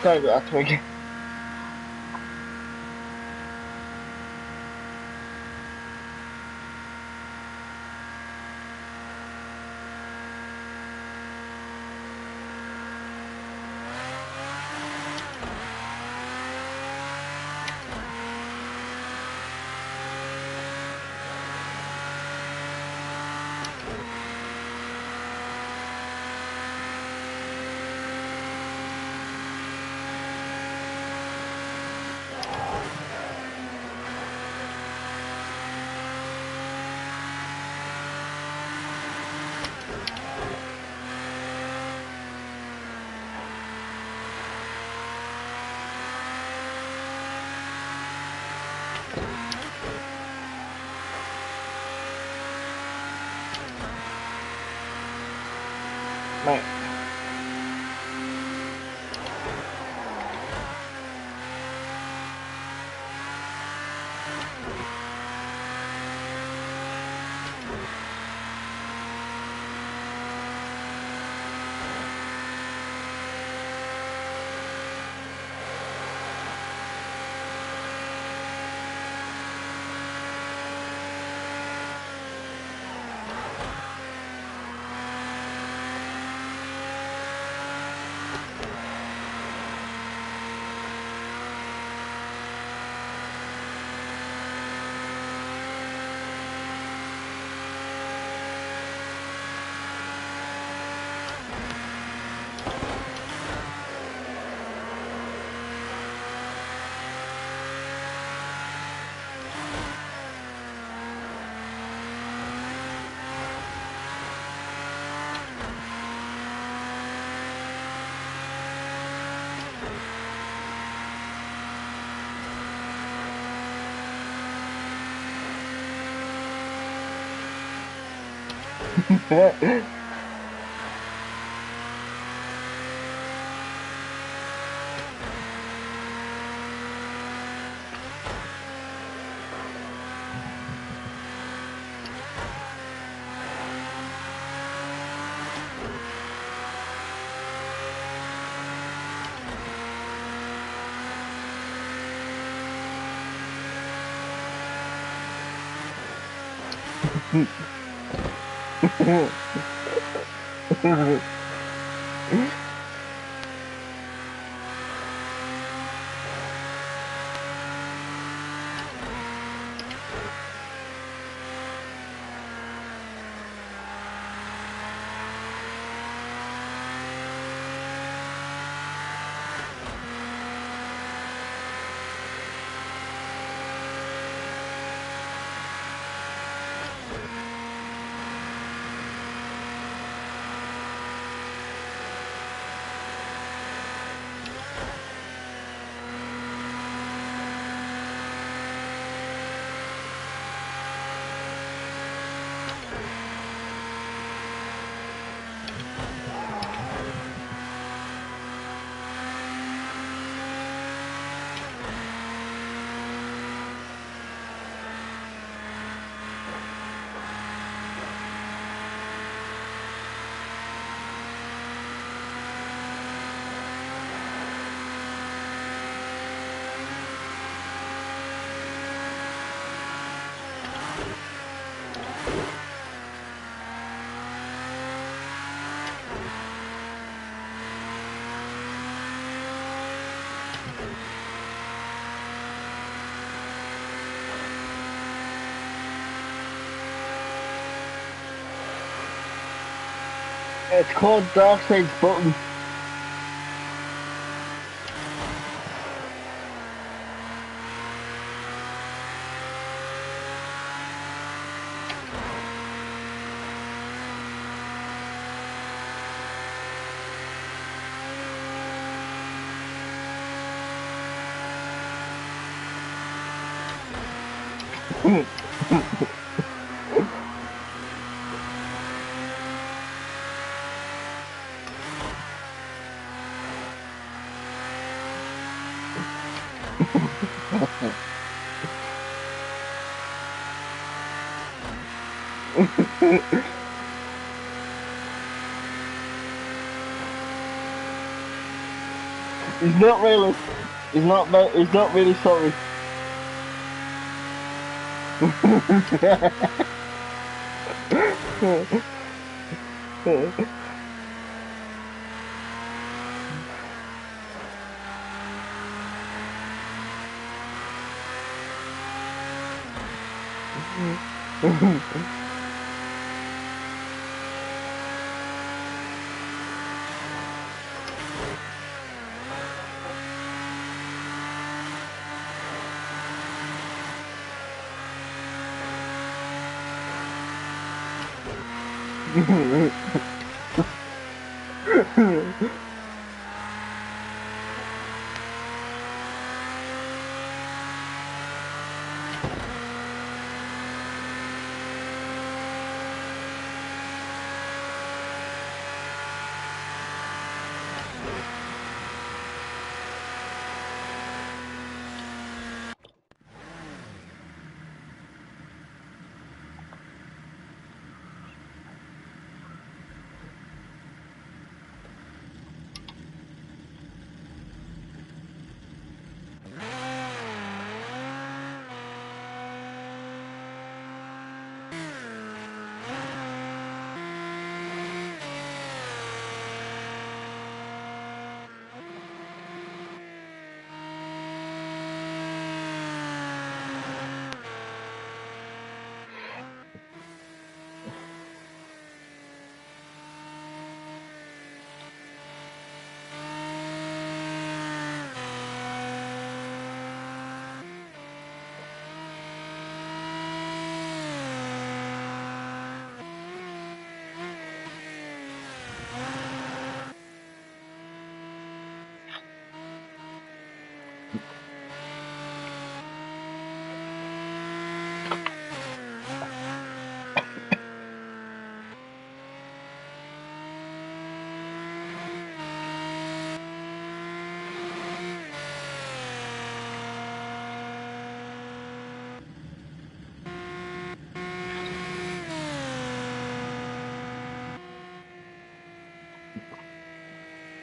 最後集めて。ไม่ It's called Darkseid's button. He's not really. He's not. He's not really sorry.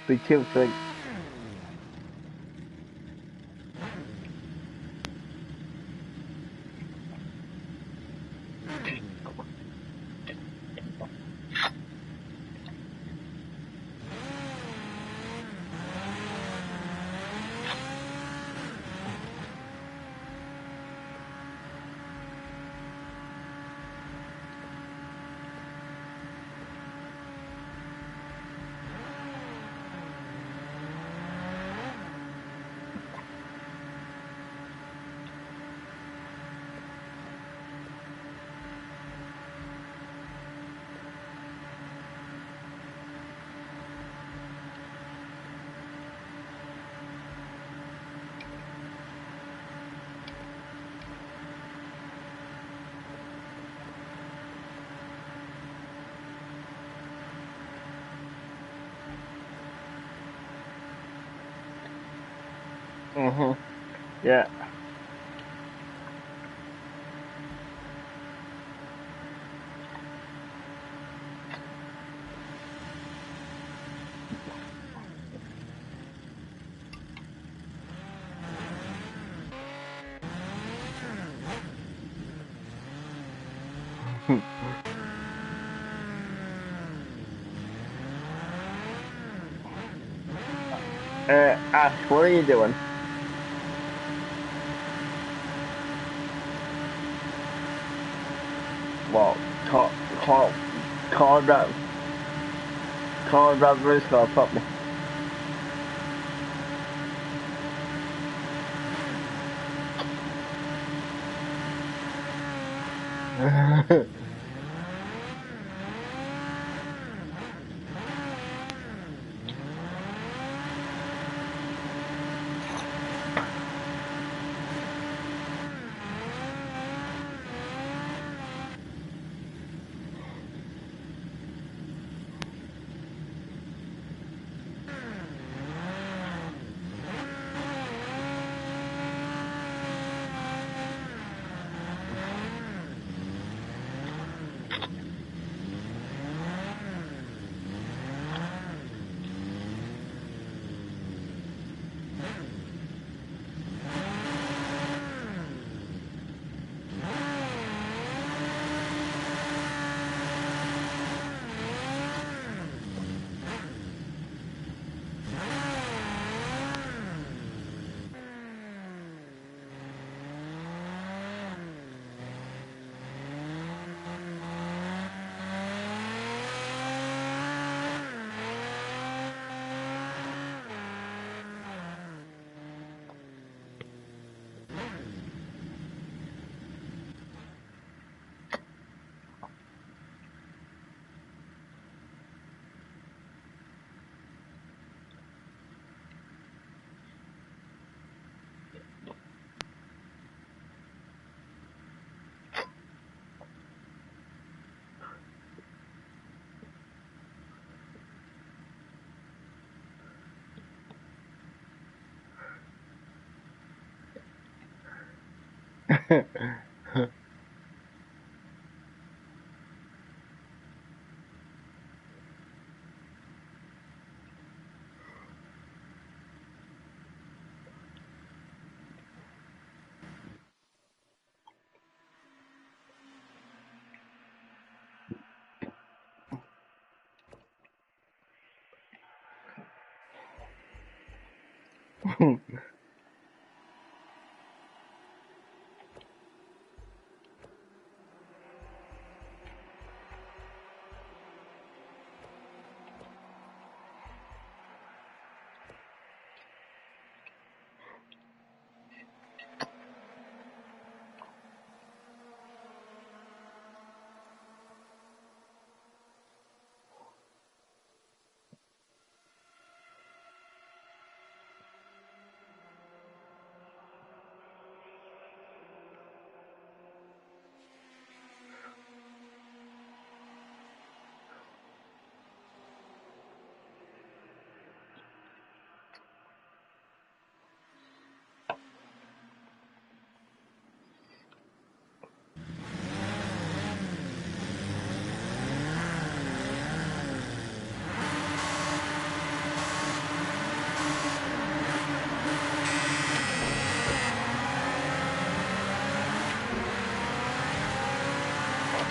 Big chill thing. Yeah. Ash, what are you doing? Well, car drive, car drive race car, probably.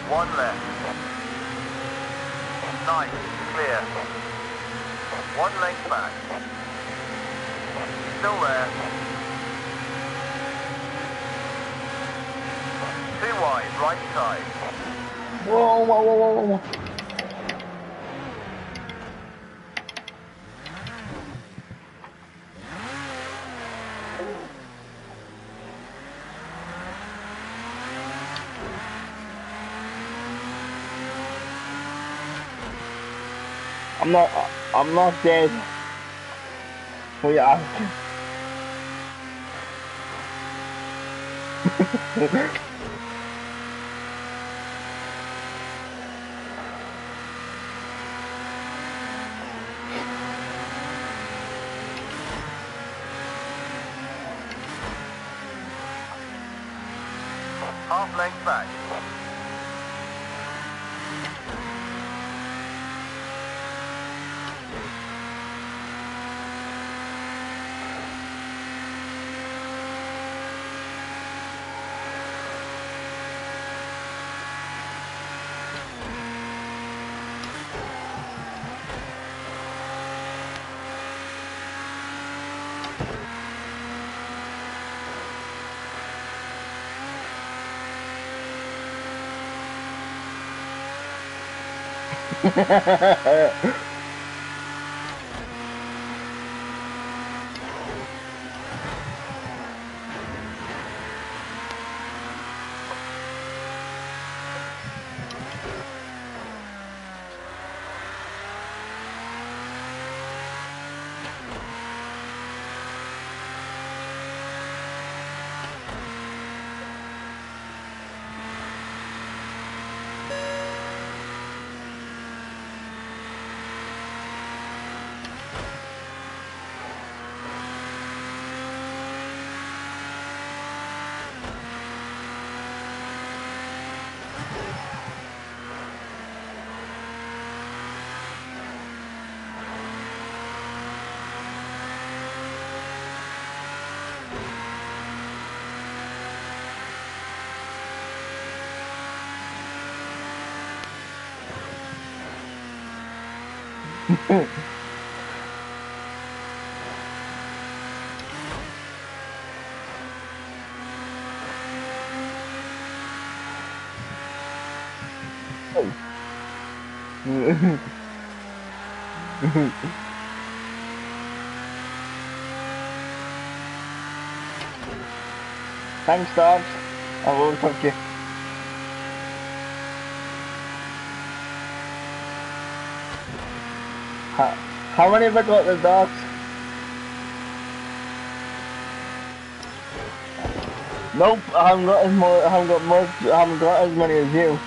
One left. Nice, clear. One length back. Still there. Too wide, right side. Whoa, whoa, whoa, whoa, whoa. I'm not dead. We are. Half length back. Thanks, dogs. I will talk to you. How many have I got the dogs? Nope, I haven't got as much. I haven't got much. I haven't got as many as you.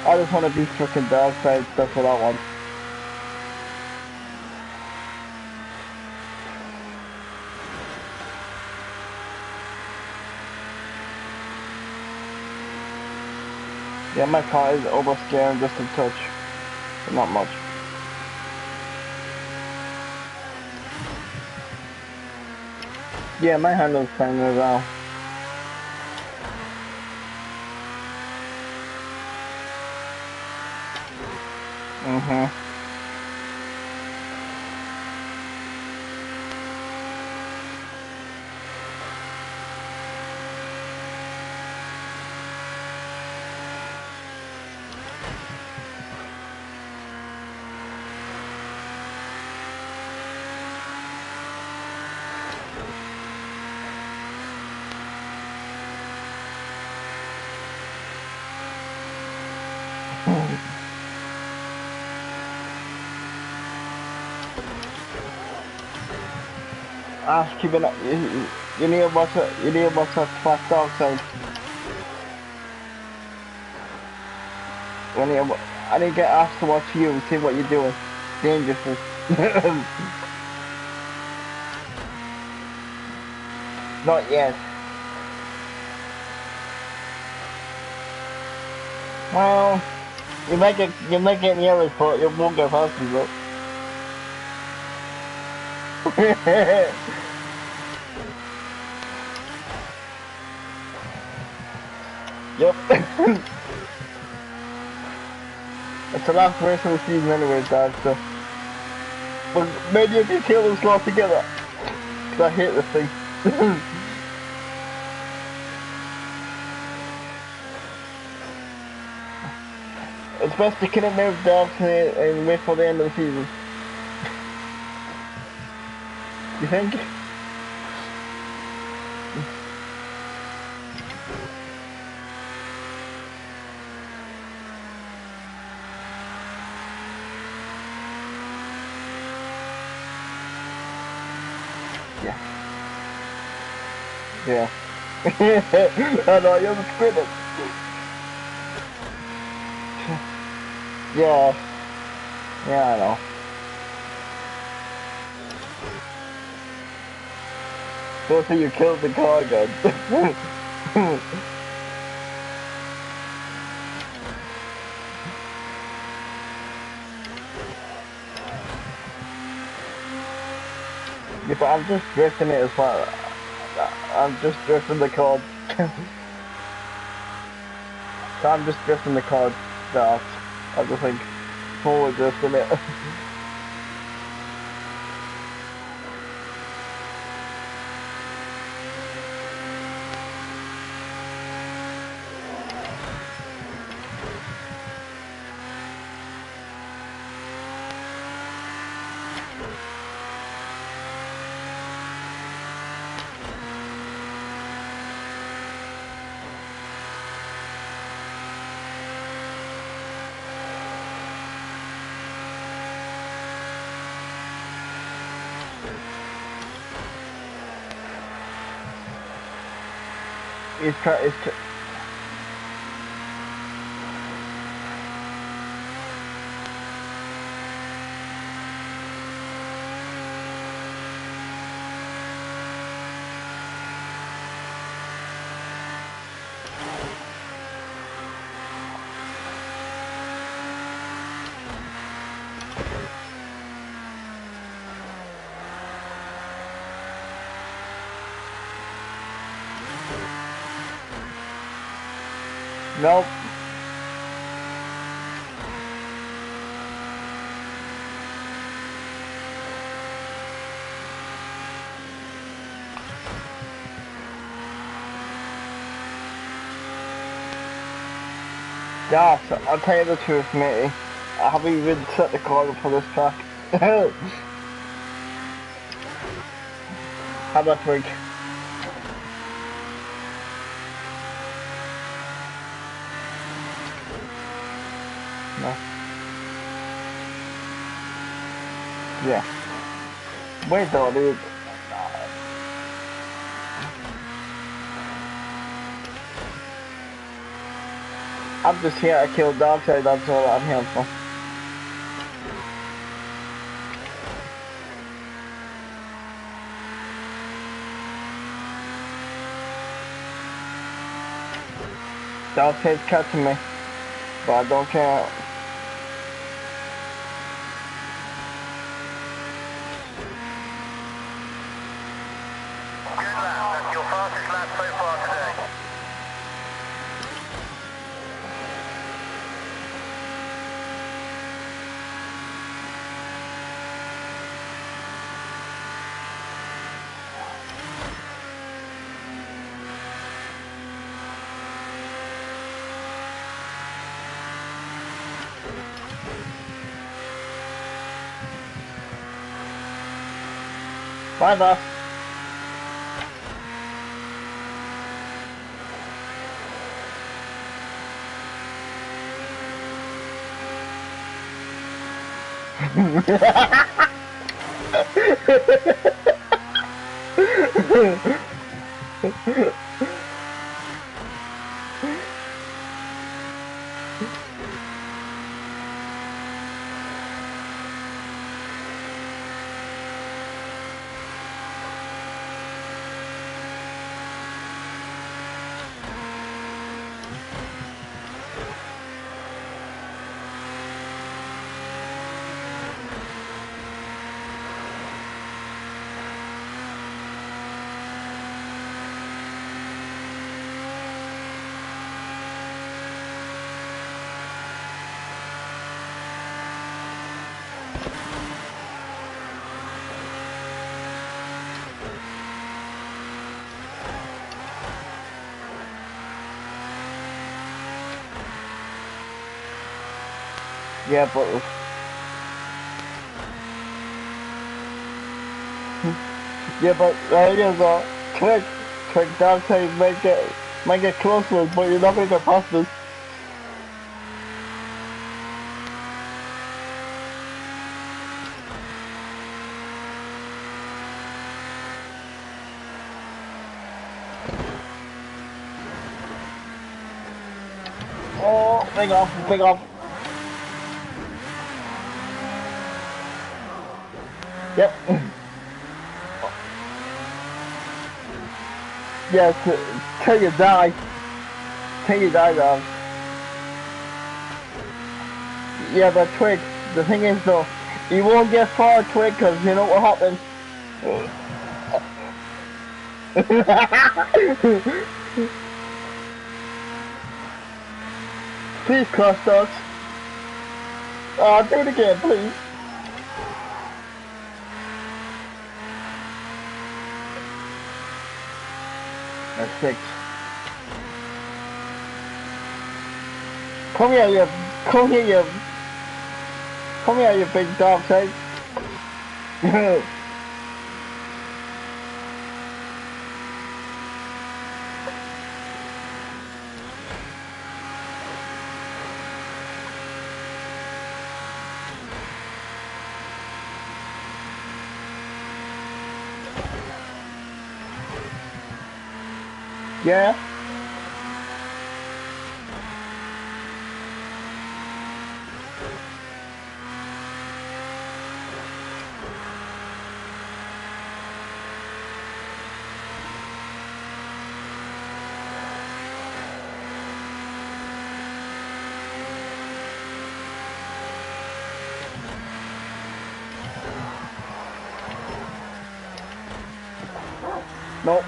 I just want to be freaking dark side, that's what I want. Yeah, my car is overscaring just a touch, but not much. Yeah, my handle's fine as well. Mm-hmm. Ask keeping up. You need to watch it. You need to watch that flat dog side. I need to get asked to watch you and see what you're doing. Dangerously. Not yet. Well, you might get near it, but you won't get past me, bro. Yep. It's the last race of the season anyways, Dad, so. But maybe if you kill them all together. Cause I hate this thing. It's best to kill it now, Dad, and wait for the end of the season. You think? Yeah. Yeah. I know, you're the critic. Yeah. Yeah, I know. Don't say you killed the car gun. Yeah, but I'm just drifting it as well. I'm just drifting the car. So I'm just drifting the car dark. I just think forward drifting it. It's nope. Yeah, so I'll tell you the truth, matey. I haven't even set the car up for this track. How about week? No. Yeah. Wait though, dude. I'm just here to kill Darkseid, that's all I'm here for. Darkseid's catching me, but I don't care. Good lap. That's your fastest lap so far today. Bye bye. Yeah, but there is a trick. Darkseid might get close to us, but you're not gonna get past us. Oh, big off, big off. Yep. Yes, till you die. Till you die, dog. Yeah, but Twig, the thing is though, you won't get far, Twig, because you know what happens. Please cross us. Oh, do it again, please. That's 6. Come here, you big Darkseid. Yeah. Nope.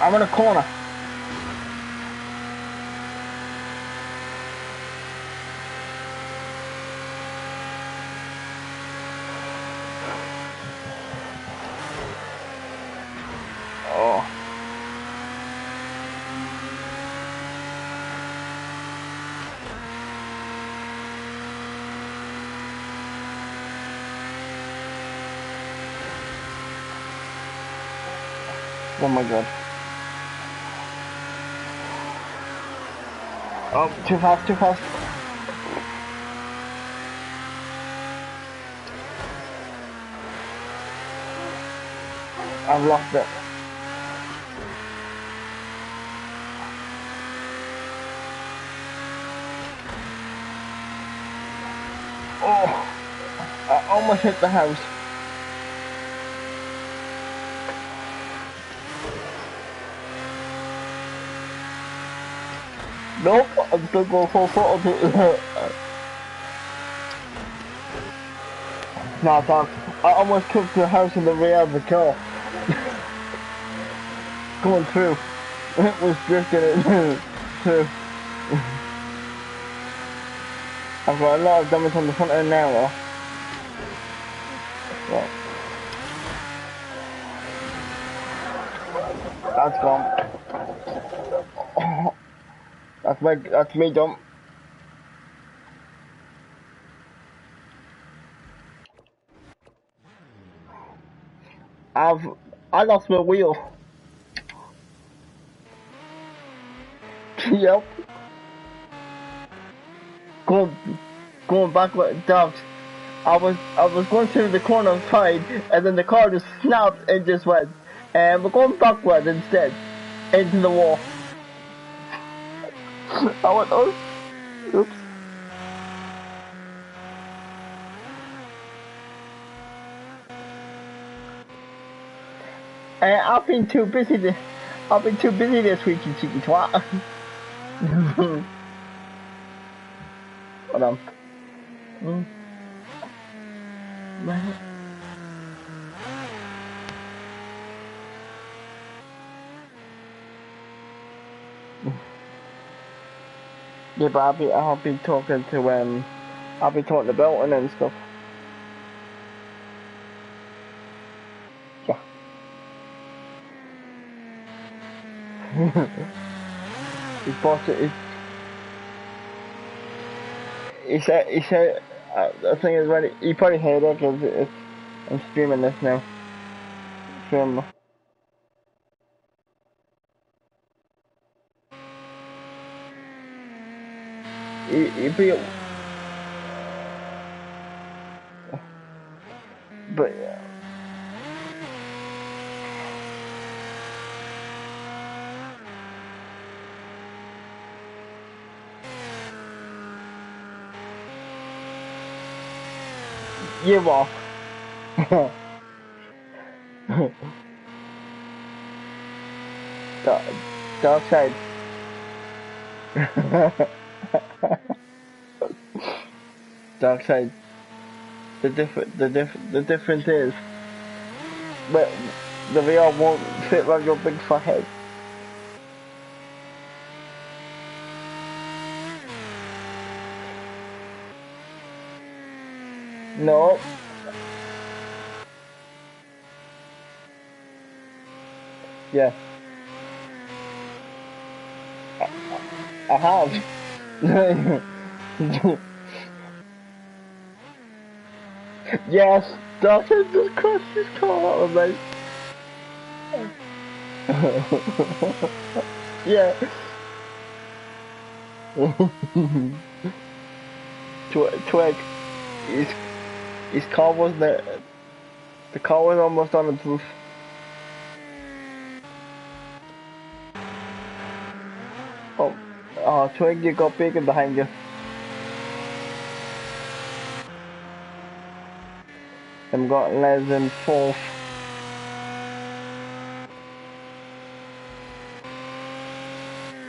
I'm in a corner. Oh. Oh my god. Oh, too fast, too fast. I've lost it. Oh, I almost hit the house. Nope, I'm still going full throttle. Nah, Tom, I almost took the house in the rear of the car. Going through. It was drifting it through. I've got a lot of damage on the front end now, though. Well, that's gone. That's me done. I lost my wheel. Yep. Going back with dogs. I was going through the corner side, and then the car just snapped and just went. And we're going backward instead, into the wall. I went, oh, oops. And I've been too busy this week, you cheeky twat. Hold on. Yeah, but I'll be talking to I'll be talking to Belton and stuff. Yeah. His boss, he said, the thing is, right, he probably heard it because I'm streaming this now. From. He be, but you off. Dark side. Dark side. The difference is, but the VR won't fit around your big fat head. No. Yeah. I have. Yes, Dawson just crushed his car out, mate. Yeah. Twig, his car wasn't there. The car was almost on its roof. Oh, Twig, you got bacon behind you. I'm got less than fourth.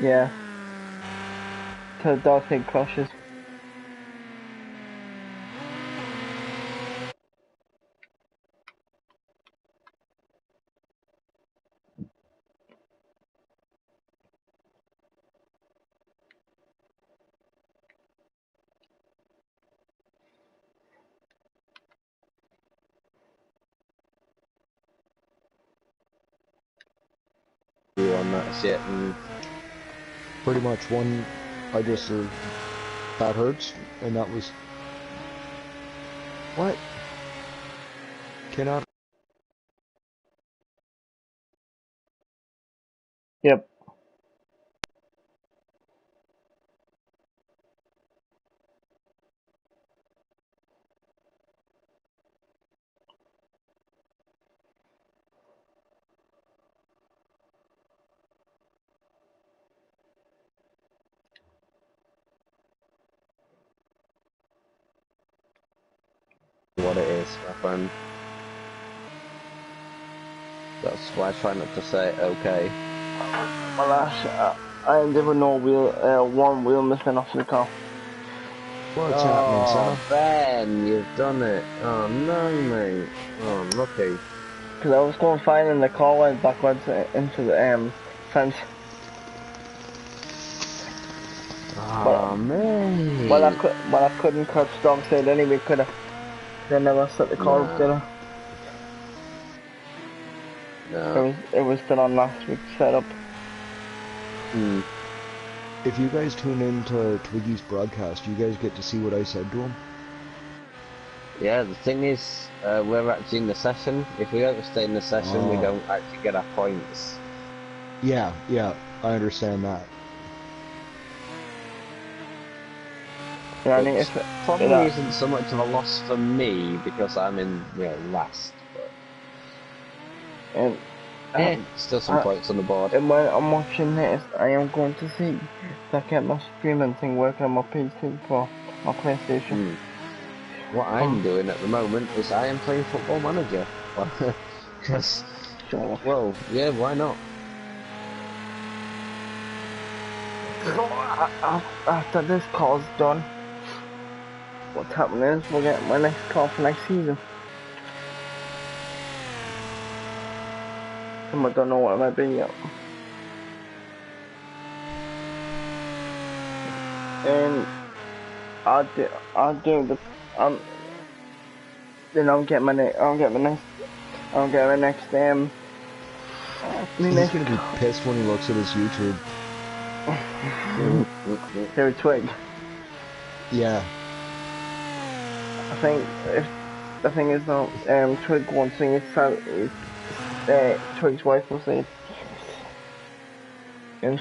Yeah. So Dawson crushes. On that shit, and pretty much one I just that hurts, and that was what cannot. Yep. what it is, my friend. That's why I try not to say okay. Well, I never know one wheel missing off the car. What's happening, Oh, son? Ben, you've done it. Oh, no, mate. Oh, lucky. Because I was going fine and the car went backwards into the fence. Oh, mate. Well, I couldn't cut dog said anyway, could I? They never set the car up, did I? No. It was still on last week's setup. Hmm. If you guys tune in to Twiggy's broadcast, you guys get to see what I said to him. Yeah, the thing is, we're actually in the session. If we don't stay in the session, we don't actually get our points. Yeah, I understand that. Yeah, I mean, Which probably isn't so much of a loss for me because I'm in, last. But still some points on the board. And when I'm watching this, I am going to see if I get my streaming thing working on my PC for my PlayStation. What I'm doing at the moment is I am playing Football Manager. Because, well, yeah, why not? So after this call's done, what's happening is we'll get my next call for next season. I don't know what it might be yet. And I'll do the then I'll get my next He's gonna be pissed when he looks at his YouTube. Here, Twig. Yeah. I think if the thing is though, Twig wants thing is Twig's wife will say, and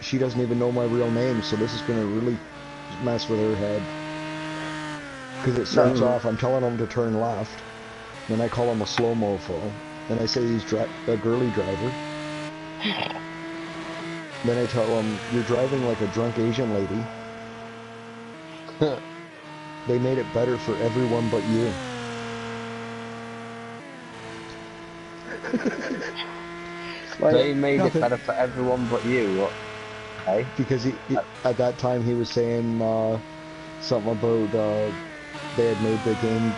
she doesn't even know my real name, so this is gonna really mess with her head. Because it starts off, I'm telling him to turn left, then I call him a slow mofo, then I say he's a girly driver, then I tell him, you're driving like a drunk Asian lady. They made it better for everyone but you. They made it better for everyone but you. What? Hey? Because he at that time he was saying something about they had made the game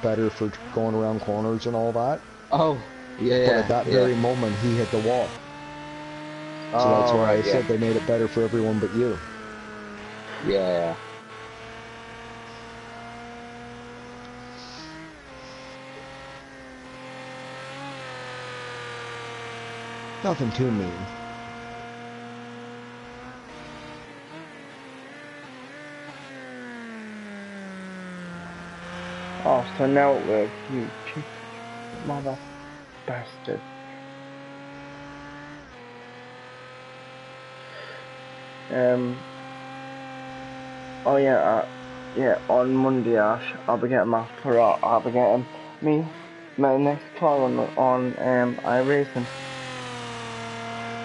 better for going around corners and all that. Oh, yeah. But at that very moment he hit the wall. So that's why I said they made it better for everyone but you. Yeah. Nothing too mean. Oh, so now we're you mother bastard. Oh yeah, on Monday, Ash, I'll be getting my Ferrari. I'll be getting my next car on iRacing.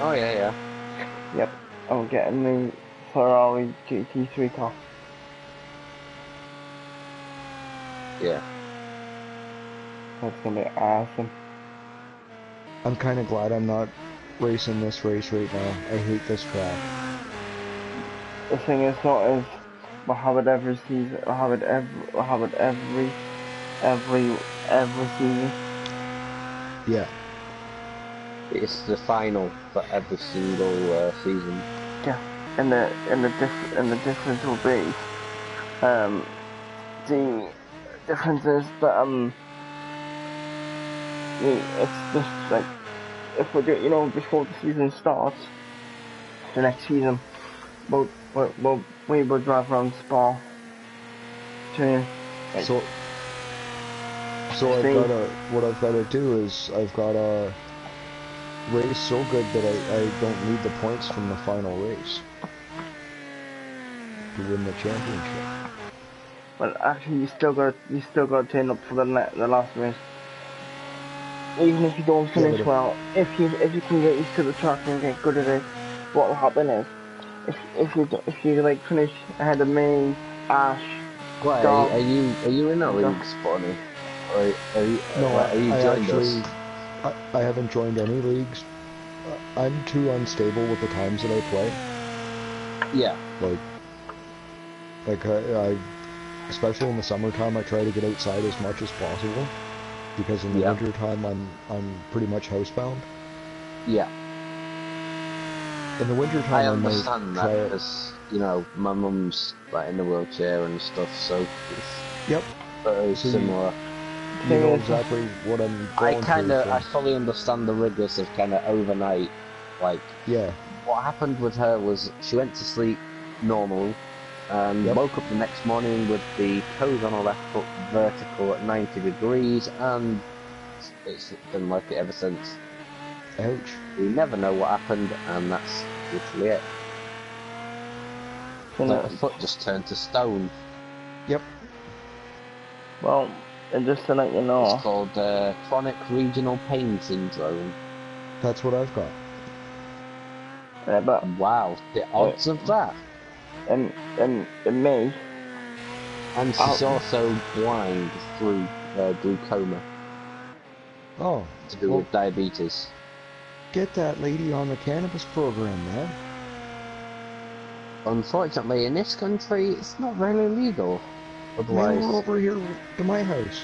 Oh yeah. Yep, I'm getting the Ferrari GT3 car. Yeah. That's gonna be awesome. I'm kind of glad I'm not racing this race right now. I hate this track. The thing is, we'll have it every season. We'll have it every season. Yeah. It's the final for every single season. Yeah, and the difference will be, the difference is that it's just like if we do, before the season starts, the next season, we will drive around Spa to. So what I've got to do is I've got to race so good that I don't need the points from the final race to win the championship. But actually, you still got to turn up for the last race. Even if you don't finish well, if you can get used to the track and get good at it, what will happen is if you like finish ahead of me, Ash, Why Dog. are you in a league, Spawny? Or No, are you I joined actually, us? I haven't joined any leagues. I'm too unstable with the times that I play. Yeah. I especially in the summertime, I try to get outside as much as possible because in the Yeah. wintertime, I'm pretty much housebound. Yeah. In the I wintertime, I might understand try that it. because my mum's like in a wheelchair and stuff, so it's Yep. very So similar. you Thing know is, exactly what I'm I going through. So fully understand the rigors of kind of overnight. Like, yeah. what happened with her was she went to sleep normal and Yep. woke up the next morning with the toes on her left foot vertical at 90 degrees, and it's been like it ever since. Ouch. We never know what happened, and that's literally it. you Like, her know, foot just turned to stone. Yep. well, and just to let you It's know, called chronic regional pain syndrome. That's what I've got. but Wow, the odds of that. and me, And she's I, also blind through glaucoma Oh, to do well, with diabetes. get that lady on the cannabis program, man. Unfortunately, in this country, it's not really legal. Mail Otherwise, her over here to my house.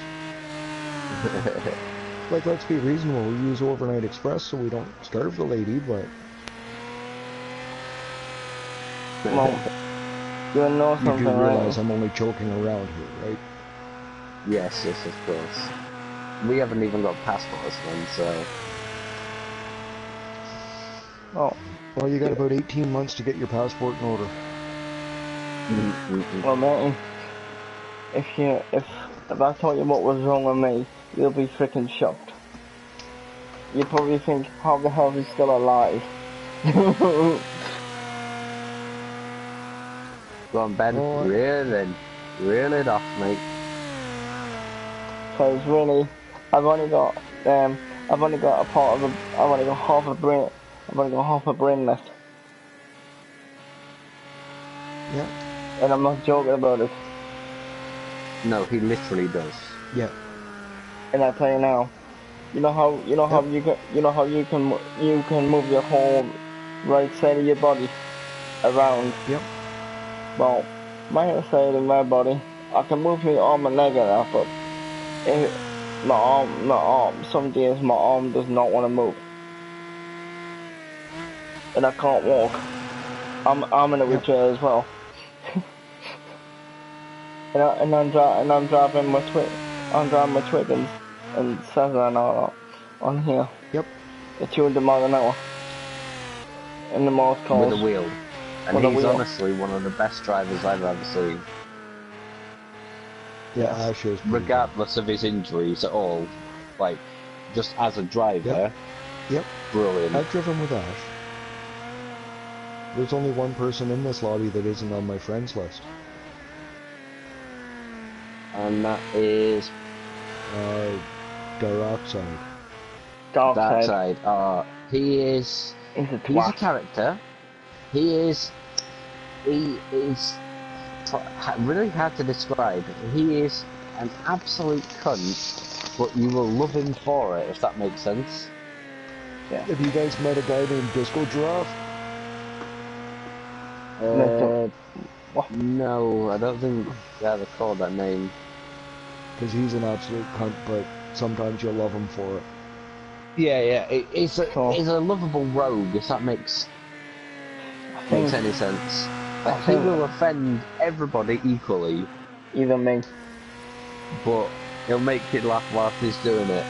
Like, let's be reasonable. We use Overnight Express so we don't starve the lady, but well, you know you something, do realize right? I'm only joking around here, right? yes, of course. We haven't even got passports then, so Oh, Well, you got about 18 months to get your passport in order. well, matey, if I told you what was wrong with me, you'll be freaking shocked. You probably think, how the hell is he still alive? go on, Ben. Oh, Reel it off, mate. Because really, I've only got I've only got I've only got half a brain, I've only got half a brain left, yeah, and I'm not joking about it. No, he literally does. yeah, And I tell you now, you know how yep, you can move your whole right side of your body around. yep. Well, my side of my body, I can move my arm and leg enough, but if my arm, some days my arm does not want to move, and I can't walk. I'm in a Yep. wheelchair as well. And I'm driving my Twiggins and Cessna and all that on here Yep. at 200 miles an hour in the most With calls a wheel. And with a he's wheel. honestly one of the best drivers I've ever seen. Yeah, Ash is pretty good. Regardless of his injuries at all. Like, just as a driver, Yep. brilliant. I've driven with Ash. There's only one person in this lobby that isn't on my friends list. And that is Dioxide. Darkseid. Darkseid. He's a He's a twat. character. He is really hard to describe. He is an absolute cunt, but you will love him for it, if that makes sense. Yeah. Have you guys met a guy named Disco Giraffe? What? No, I don't think they ever called that name. Because he's an absolute cunt, but sometimes you'll love him for it. Yeah. He's So- a lovable rogue, if that makes any sense. Like, he think- will offend everybody equally, Even me. but he'll make you laugh whilst he's doing it.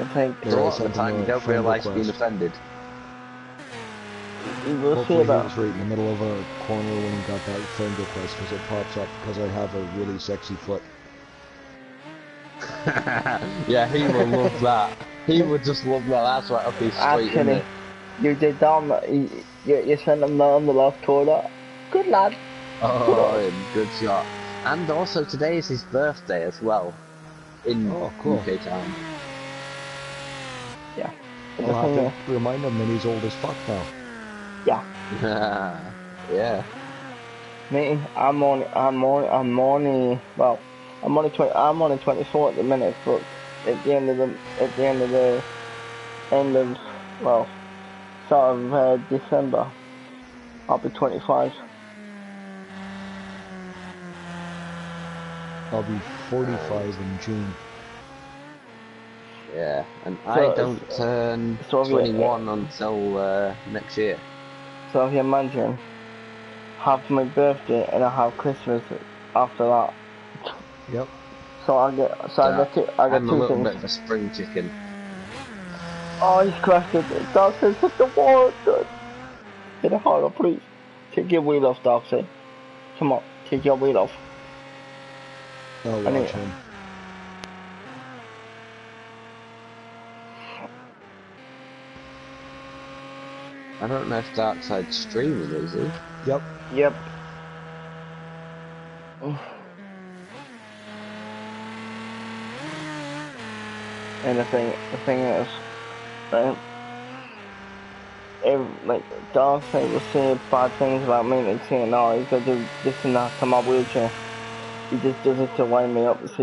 I think So a lot of the sent him time you a don't friend realise you're being request. offended. you will see Hopefully he about. was right in the middle of a corner when he got that friend request, because it pops up because I have a really sexy foot. Yeah, he will love that. He would just love that. That's right up his street, isn't Actually, it? you did down. You sent him down the left corner. Good lad. Oh, good shot. And also today is his birthday as well. In Oh, cool. UK time. Yeah. I'll have to remind him that he's old as fuck now. Yeah. Yeah. Me, well, I'm only 24 at the minute, but at the end of well, start of December, I'll be 25. I'll be 45 in June. Yeah, and So I don't turn so if you- 21 until next year. So if you imagine, have my birthday and I have Christmas after that. Yep. So I get I'm a two little things. bit of a spring chicken. Oh, he's crashed it. Darcy, hit the wall. Hit it harder, please. Take your wheel off, Darcy. Come on, take your wheel off. I'll I need- watch him. I don't know if Darkside's streaming, is he? Yep. Yep. And the thing is, like Darcy was saying bad things about me, like saying, "No, he's gonna do this and that to my wheelchair." He just does it to wind me up to see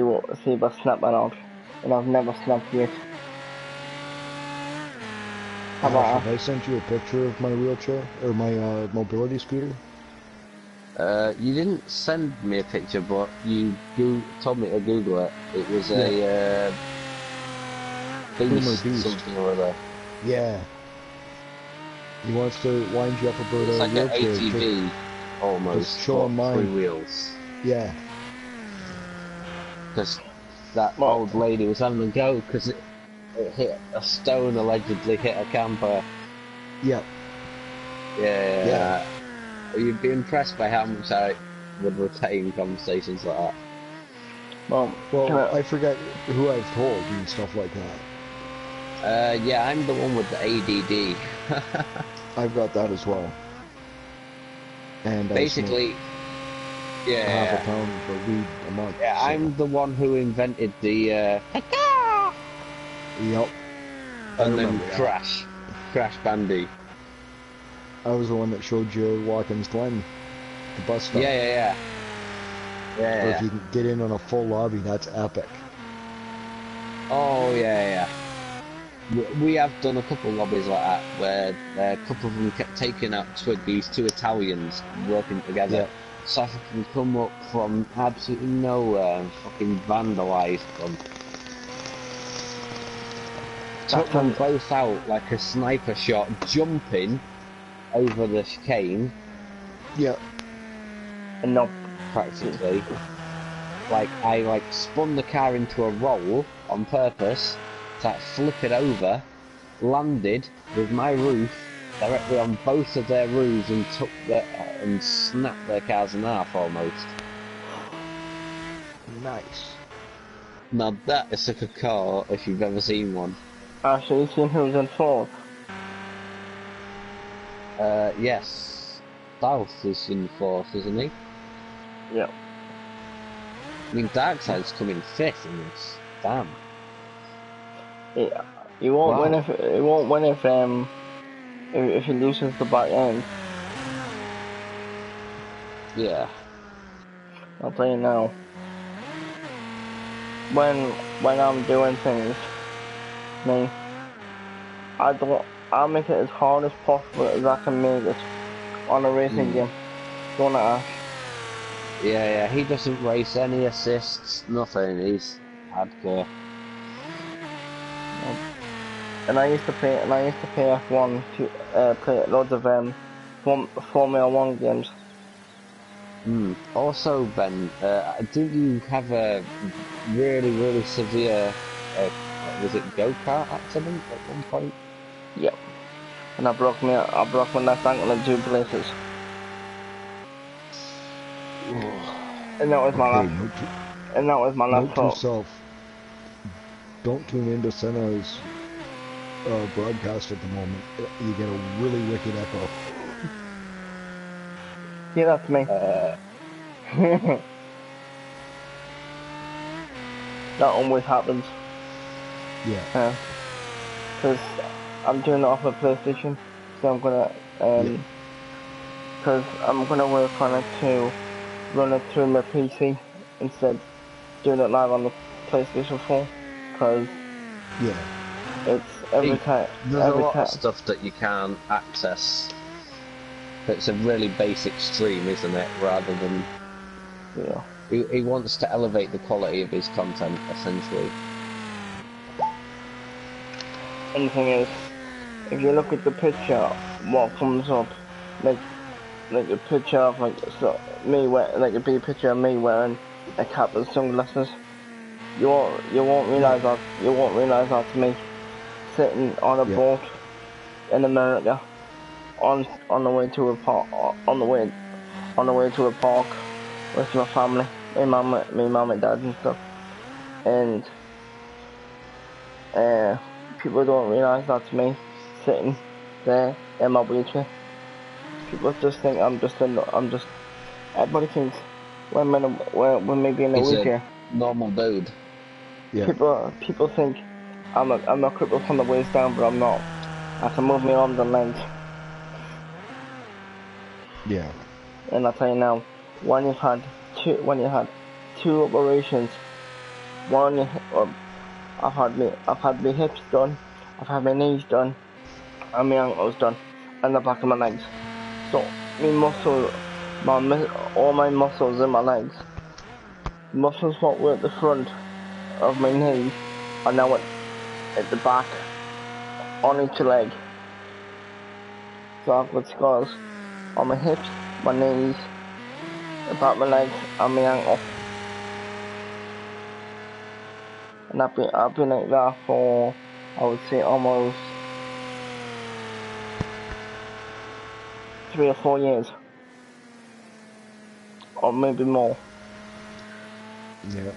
if I snap that out, and I've never snapped yet. How Ash, about have I sent you a picture of my wheelchair or my mobility scooter? You didn't send me a picture, but you told me to Google it. It was a Boomer Beast. something or other. Yeah. He wants to wind you up about It's a like an wheelchair. ATV almost. just show 'em but mine. 3 wheels. Yeah. Because that Well- old lady was having a go because it hit a stone, allegedly hit a camper. Yep. Yeah. Yeah. You'd be impressed by how much I would retain conversations like that. Well, Well, I forget who I've told and stuff like that. Yeah, I'm the one with the ADD. I've got that as well. And Basically, I smoke half a yeah. pound for weed a month. Yeah, so- I'm the one who invented the Yep. I and then remember that. Crash Bandy. I was the one that showed you Watkins Glen, the bus stop. Yeah. Or if you can get in on a full lobby, that's epic. Oh yeah. We have done a couple of lobbies like that where a couple of them kept taking out these 2 Italians working together. Yeah. So I can come up from absolutely nowhere and fucking vandalise them. Took them both out like a sniper shot, jumping over the chicane, Yeah. and no, practically. I spun the car into a roll on purpose to flip it over, landed with my roof directly on both of their roofs and snapped their cars in half almost. Nice. Now that is a car if you've ever seen one. actually, you seen who's in fourth? Yes. South is in 4th, isn't he? Yep. I mean, Darkside's coming 5th in this. Damn. Yeah. He won't Wow. win if he loses the back end. Yeah. I'll tell you now. When I'm doing things, I'll make it as hard as possible as I can make it on a racing game. Don't Ash. Yeah, he doesn't race any assists, nothing. He's hardcore. And I used to play F1 to play loads of Formula 1 games. Also, Ben, didn't you have a really, really severe, was it go-kart accident at one point? Yep. And I broke my left ankle in 2 places. And that was my Hey, left note to foot. self. Don't tune into Senna's broadcast at the moment. You get a really wicked echo. Yeah, that's me. That always happens. Yeah. Because I'm doing it off a PlayStation, so I'm gonna, because because I'm gonna work on it to run it through my PC instead doing it live on the PlayStation 4, because Yeah. it's every See, time. There's Every a lot time. of stuff that you can't access. It's a really basic stream, isn't it? Rather than Yeah. he wants to elevate the quality of his content, essentially. And the thing is, if you look at the picture, what comes up, like a picture of like a big picture of me wearing a cap and sunglasses. You won't realize that that's me sitting on a Yeah. boat in America on the way to a park on the way to a park with my family, my mum and dad and stuff, and people don't realize that's me sitting there in my wheelchair. People just think I'm just everybody thinks when me being in a He's wheelchair, a normal dude. Yeah. people think I'm a cripple from the waist down, but I'm not. I can move my arms and legs. Yeah. And I tell you now, when you had two operations, I've had my hips done, I've had my knees done, and my ankles done, and the back of my legs. So all my muscles in my legs, muscles what were at the front of my knees are now at the back on each leg. So I've got scars on my hips, my knees, the back of my legs, and my ankle. And I've been like that for, I would say, almost 3 or 4 years, or maybe more. Yeah.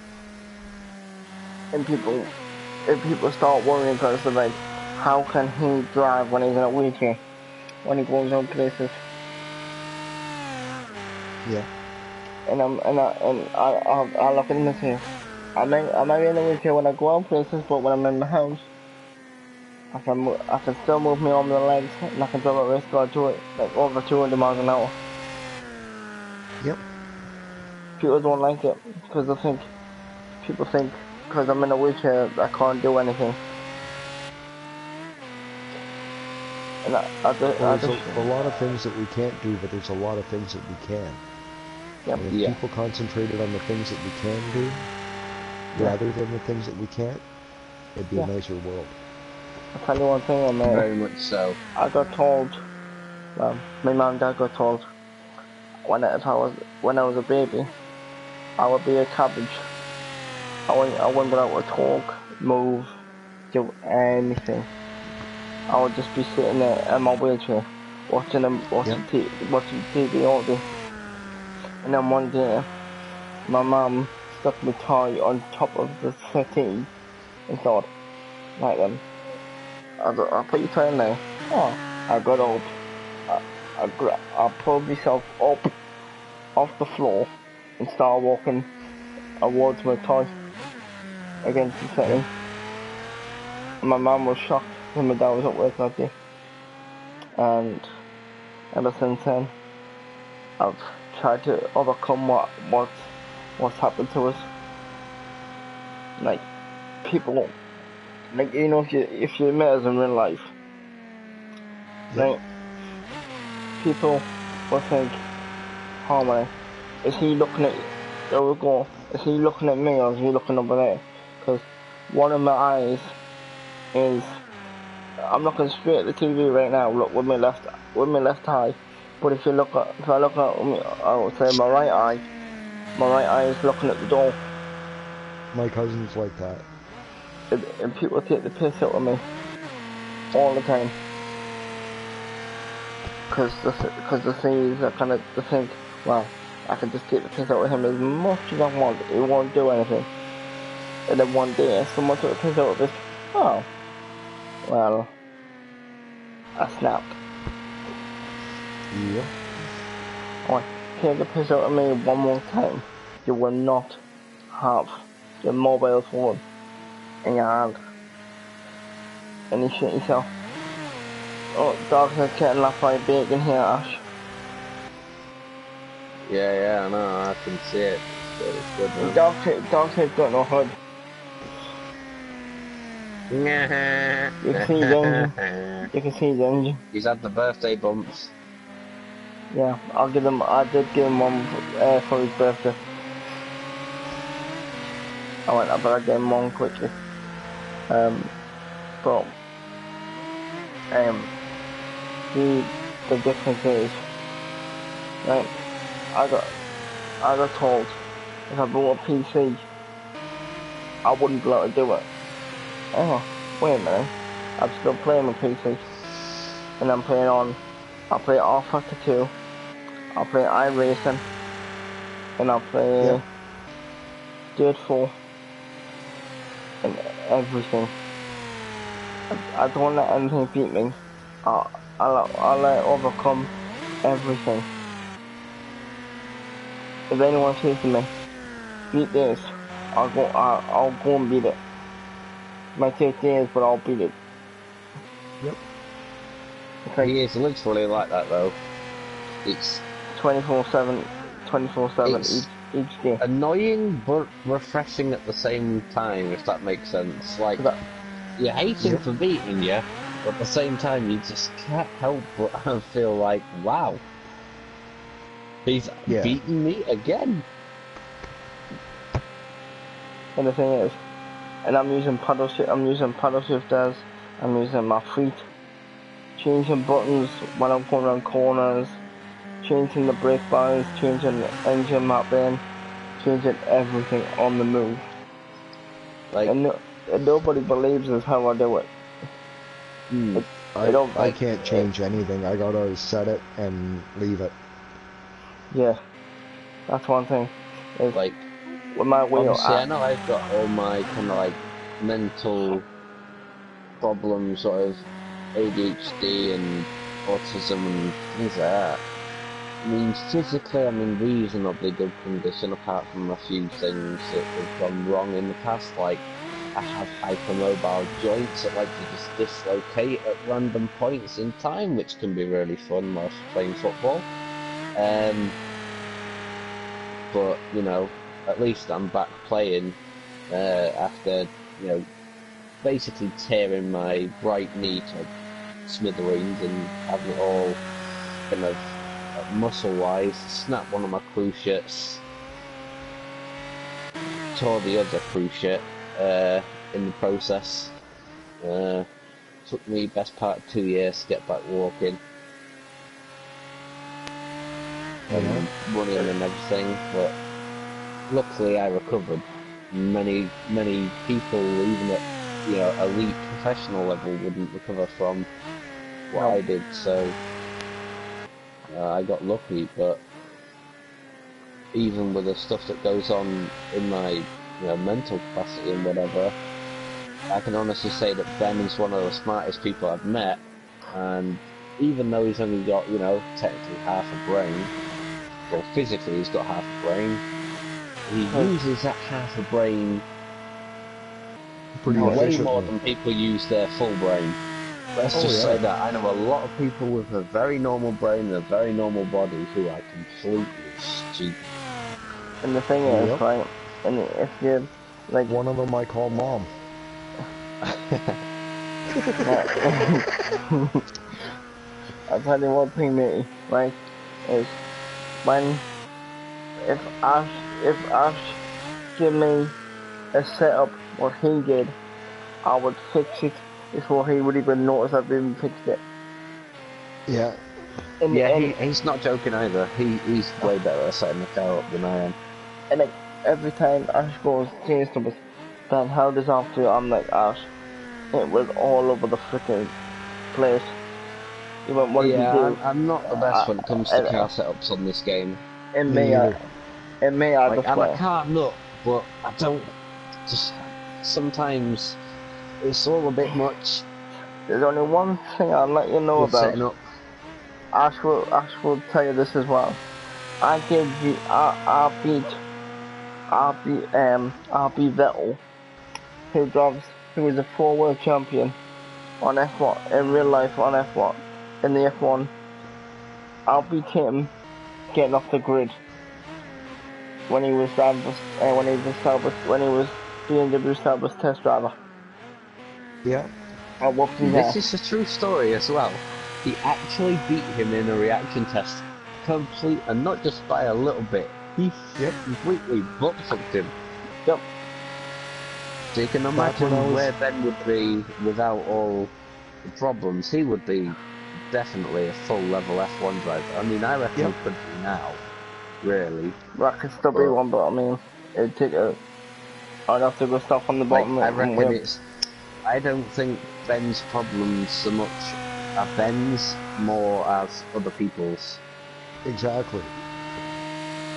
And people start worrying because they're like, how can he drive when he's in a wheelchair, when he goes on places? Yeah. And I look at him and say, I might be in a wheelchair when I go out places, but when I'm in my house, I can still move my arms and legs, and I can drive a race car to it like over 200 miles an hour. Yep. People don't like it because people think because I'm in a wheelchair I can't do anything. And There's a lot of things that we can't do, but there's a lot of things that we can. Yep. And if Yeah. people concentrated on the things that we can do, rather than the things that we can't, it'd be a nicer world. I'll tell you one thing, Very much so. I got told, my mum and dad got told, when I was a baby, I would be a cabbage. I wouldn't be able to talk, move, do anything. I would just be sitting there in my wheelchair, watching TV all day. And then one day, my mum stuck my toy on top of the settee and thought, right then, I'll put your toy in there. Oh, I got up. I pulled myself up off the floor and started walking towards my toy against the settee. And my mum was shocked when my dad was at work that day. And ever since then, I've tried to overcome what's happened to us. Like people, like if you met us in real life, like people will think, "Oh man, is he looking at? There we go. Is he looking at me or is he looking over there?" Because one of my eyes is, I'm looking straight at the TV right now. Look with my left eye. But if I look at I would say my right eye is looking at the door. My cousin's like that. And people take the piss out of me all the time. Because the thing is, they think, well, I can just take the piss out of him as much as I want. He won't do anything. And then one day, someone took the piss out of us. Oh, well, I snapped. Yeah. Oh, take the piss out of me one more time. You will not have your mobile phone in your hand. And you shit yourself. Oh, dogs are getting left by bacon here, Ash. Yeah, I know, I can see it. It's good, man. Dogtape's got no HUD. You can see his engine. You can see his engine. He's had the birthday bumps. Yeah, I did give him one for his birthday. I better get him one quickly. But the difference is, right, I got told if I bought a PC, I wouldn't be able to do it. Oh, wait a minute, I'm still playing with PC, and I'll play R-Factor 2, I'll play iRacing, and I'll play Dirt 4, and everything. I don't let anything beat me. I'll overcome everything. If anyone says to me, beat this, I'll go and beat it. It might take years, but I'll beat it. Yep. Like, He is literally like that though. It's 24/7 each day. annoying but refreshing at the same time, if that makes sense. Like, you hate him for beating you, but at the same time you just can't help but feel like, wow, he's beaten me again. And the thing is, and I'm using paddle shifters, I'm using my feet, changing buttons when I'm going around corners, changing the brake balance, changing the engine mapping, changing everything on the move. Like, and nobody believes us how I do it. I can't change anything. I gotta set it and leave it. Yeah, that's one thing. Is like, with my wheel, obviously I know I've got all my kind of like mental problems, sort of ADHD and autism and things like that. I mean, physically I'm in reasonably good condition, apart from a few things that have gone wrong in the past, like I have hypermobile joints that like to just dislocate at random points in time, which can be really fun whilst playing football. But, you know, at least I'm back playing after, you know, basically tearing my right knee to smithereens and having it all kind of muscle-wise, snapped one of my cruciates, tore the other cruciate in the process. Took me best part of 2 years to get back walking and running and everything, but luckily I recovered. Many people, even at, you know, elite professional level, wouldn't recover from what I did, so I got lucky. But even with the stuff that goes on in my, you know, mental capacity and whatever, I can honestly say that Ben is one of the smartest people I've met, and even though he's only got, you know, technically half a brain, well, physically he's got half a brain, he uses that half a brain way more than people use their full brain. Let's just say that I know a lot of people with a very normal brain and a very normal body who are completely stupid. And the thing is, right, and if you're like one of them I call mom. I'll tell you one thing, matey, right, is if Ash give me a setup what he did, I would fix it before he would even notice I've even fixed it. Yeah. He's not joking either. He's way better at setting the car up than I am. And like, every time Ash goes, change numbers, Ben, how does that feel? I'm like, Ash, it was all over the freaking place. You went, what did you do? I'm not the best when it comes to car setups on this game. I just I'm a car nut, but I don't. Just sometimes it's all a bit much. There's only one thing I'll let you know about. Setting up. Ash will tell you this as well. I beat Vettel, who was a 4 world champion on F1 in real life on F1 in the F1. I'll beat him getting off the grid when he was BMW Starburst test driver. Yeah. I whooped his This ass. is a true story as well. He actually beat him in a reaction test, and not just by a little bit. He Yep. completely butt fucked him. Yep. So you can Back imagine when I was- where Ben would be without all the problems. He would be definitely a full level F1 driver. I mean, I reckon Yep. he could be now. Really. Right, I could still be one, but I mean, it'd take I'd have to go stop on the Like, bottom. I reckon I don't think Ben's problems so much are Ben's, more as other people's. Exactly.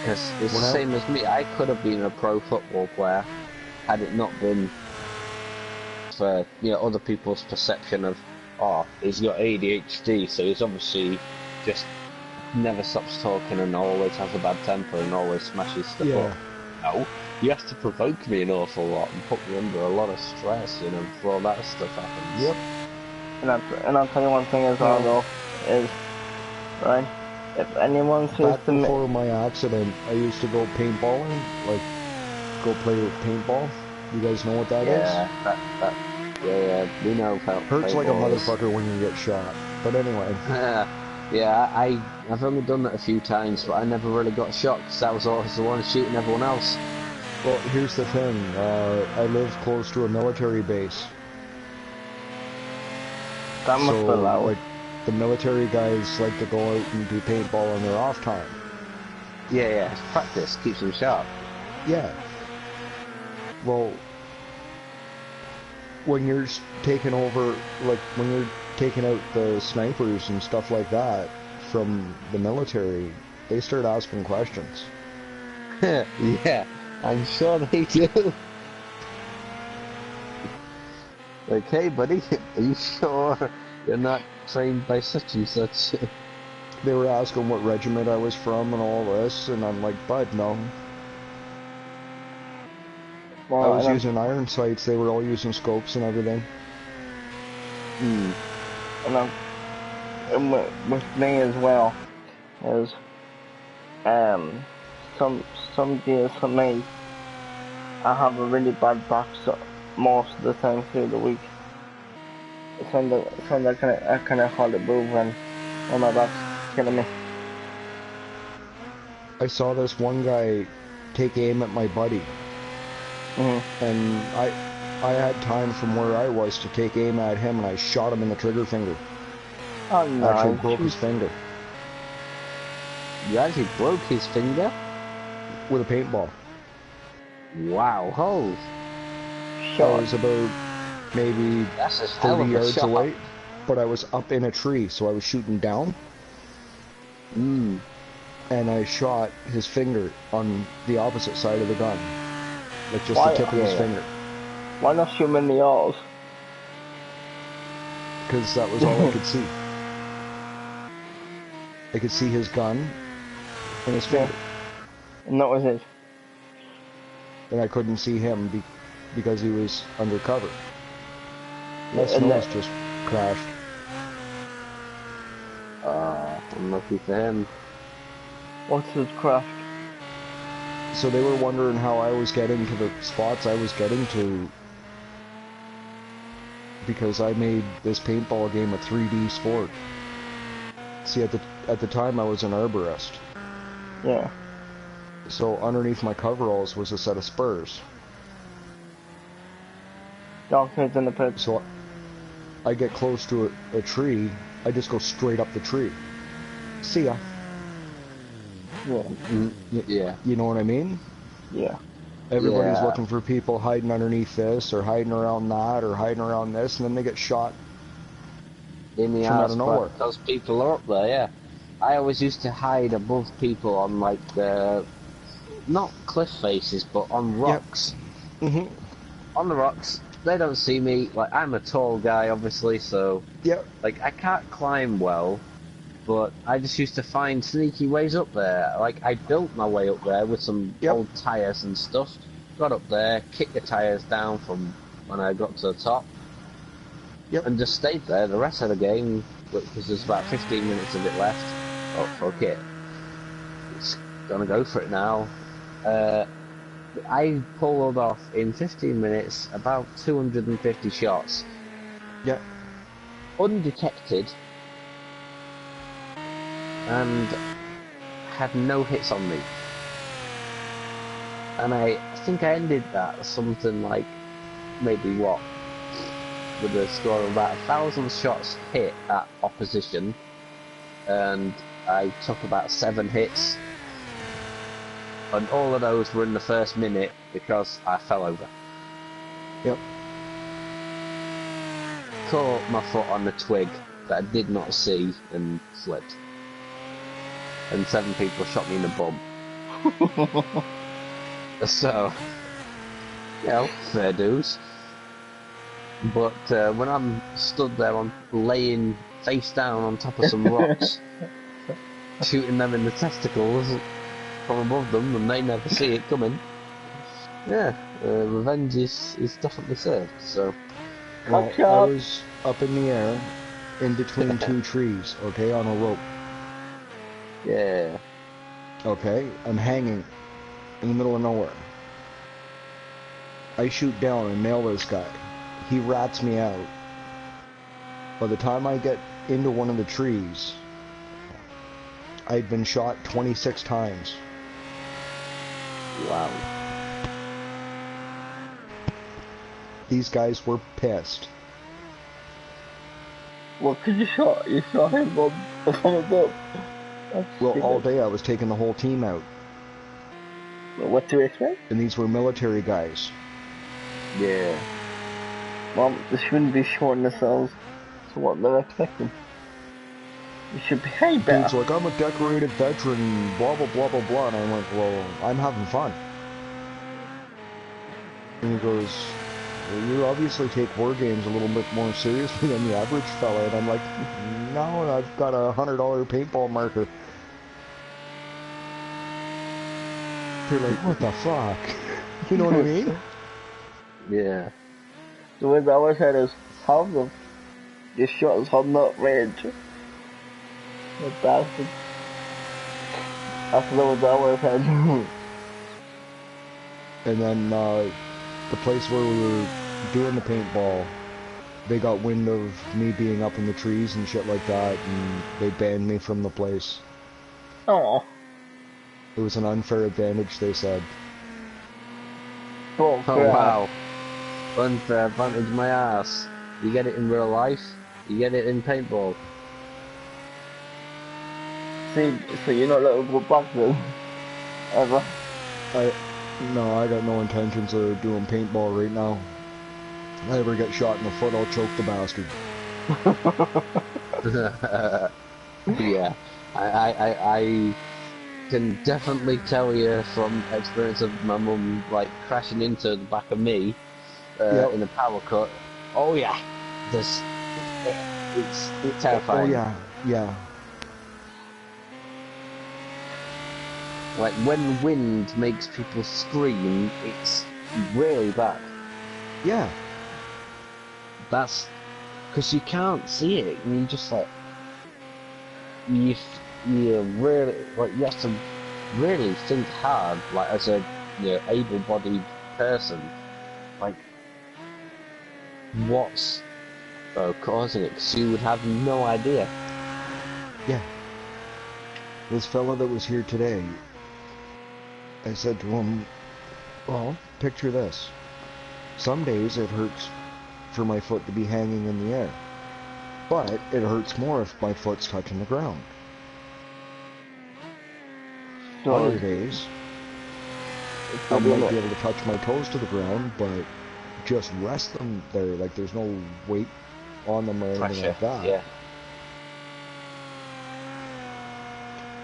Because it's When the I- same as me. I could have been a pro football player had it not been for other people's perception of, oh, he's got ADHD, so he's obviously just never stops talking and always has a bad temper and always smashes stuff Yeah. up. No, you have to provoke me an awful lot and put me under a lot of stress, before all that stuff happens. Yep. And I'll tell you one thing as well, though, is, right, if anyone says Back to me, before my accident, I used to go paintballing, like go play with paintball. You guys know what that is? Yeah, we know how. Hurts like a paintball is. motherfucker when you get shot. But anyway, Yeah, I've only done that a few times, but I never really got shot because I was always the one shooting everyone else. well, here's the thing. I live close to a military base. that must So, be loud. like, the military guys like to go out and do paintball on their off time. Yeah, it's practice keeps them sharp. Yeah. Well, when you're taking over, like, when you're taking out the snipers and stuff like that from the military, they start asking questions. Yeah, I'm sure they do. Like, hey buddy, are you sure you're not trained by such and such? They were asking what regiment I was from and all this, and I'm like, bud, no. Well, I was and using iron sights, they were all using scopes and everything. and with me as well, is, some days for me, I have a really bad back most of the time through the week. Sometimes I kind of hardly move when my back's killing me. I saw this one guy take aim at my buddy, and I had time from where I was to take aim at him, and I shot him in the trigger finger. Oh no! Actually broke his finger You actually broke his finger? with a paintball. Wow, holy. I Shot. was about maybe That's a hell 30 of a yards shot. away, but I was up in a tree, so I was shooting down, Mm. and I shot his finger on the opposite side of the gun, like just Why- the tip of his yeah. finger, Why not shoot him in the eyes? because that was all I could see. I could see his gun and his finger, And that was it. and I couldn't see him because he was undercover. That And snow's just crashed. Unlucky for him. What's his craft? So they were wondering how I was getting to the spots I was getting to, because I made this paintball game a 3D sport. See, at the time I was an arborist, Yeah. so underneath my coveralls was a set of spurs. Dog heads in the pits. So I get close to a tree, I just go straight up the tree. See ya. Yeah. Yeah. You know what I mean? Yeah. Everybody's Yeah. looking for people hiding underneath this, or hiding around that, or hiding around this, and then they get shot. In the From out arse, of nowhere. but those people are up there, yeah. I always used to hide above people on, like, not cliff faces, but on rocks. Mhm. On the rocks, they don't see me. Like, I'm a tall guy, obviously, so, Yep. like, I can't climb well, but I just used to find sneaky ways up there. Like, I built my way up there with some Yep. old tyres and stuff. Got up there, kicked the tyres down from when I got to the top. Yep. And just stayed there the rest of the game, because there's about 15 minutes of it left. Oh, fuck it. It's gonna go for it now. I pulled off in 15 minutes about 250 shots, Yeah. undetected, and had no hits on me. And I think I ended that something like maybe what, with a score of about 1,000 shots hit at opposition, and I took about 7 hits, and all of those were in the first minute because I fell over. Yep. Caught my foot on a twig that I did not see and slipped. And 7 people shot me in the bum. So, you know, fair dues. But when I'm stood there on laying face down on top of some rocks, shooting them in the testicles from above them, and they never see it coming, yeah, revenge is definitely served. So, Well, Cock I shot. was up in the air, in between 2 trees, okay, on a rope. yeah, Okay, I'm hanging in the middle of nowhere. I shoot down and nail this guy. He rats me out. By the time I get into one of the trees, I'd been shot 26 times. wow. These guys were pissed. Well, cause you shot him from above. That's Well, all stupid. day I was taking the whole team out. Well, what do you expect? And these were military guys. Yeah. Well, they shouldn't be shorting themselves to what they're expecting. You should behave Dude's better. like, I'm a decorated veteran, blah, blah, blah, blah, blah. And I went, well, I'm having fun. And he goes, well, you obviously take war games a little bit more seriously than the average fella. And I'm like, no, I've got a $100 paintball marker. They're like, what the fuck? You know what I mean? Yeah. The way I always said is, half them, your shots have not range. The bastard. That's the way I always said. And then the place where we were doing the paintball, they got wind of me being up in the trees and shit like that, and they banned me from the place. Oh, It was an unfair advantage, they said. oh, Oh wow. Unfair advantage my ass. You get it in real life, you get it in paintball. See, so you're not letting go back then? Ever? No, I got no intentions of doing paintball right now. If I ever get shot in the foot, I'll choke the bastard. Yeah. I can definitely tell you from experience of my mum like crashing into the back of me Yep. in a power cut. Oh yeah. It's Oh terrifying. yeah. Like when wind makes people scream, it's really bad. Yeah. That's because you can't see it, and you just like you really like you have to really think hard, like as a able-bodied person, like what's causing it? Because you would have no idea. Yeah. This fella that was here today, I said to him, well, picture this. Some days it hurts for my foot to be hanging in the air, but it hurts more if my foot's touching the ground. Other days, I might be able to touch my toes to the ground, but just rest them there, like there's no weight on them or anything Pressure. like that. Yeah.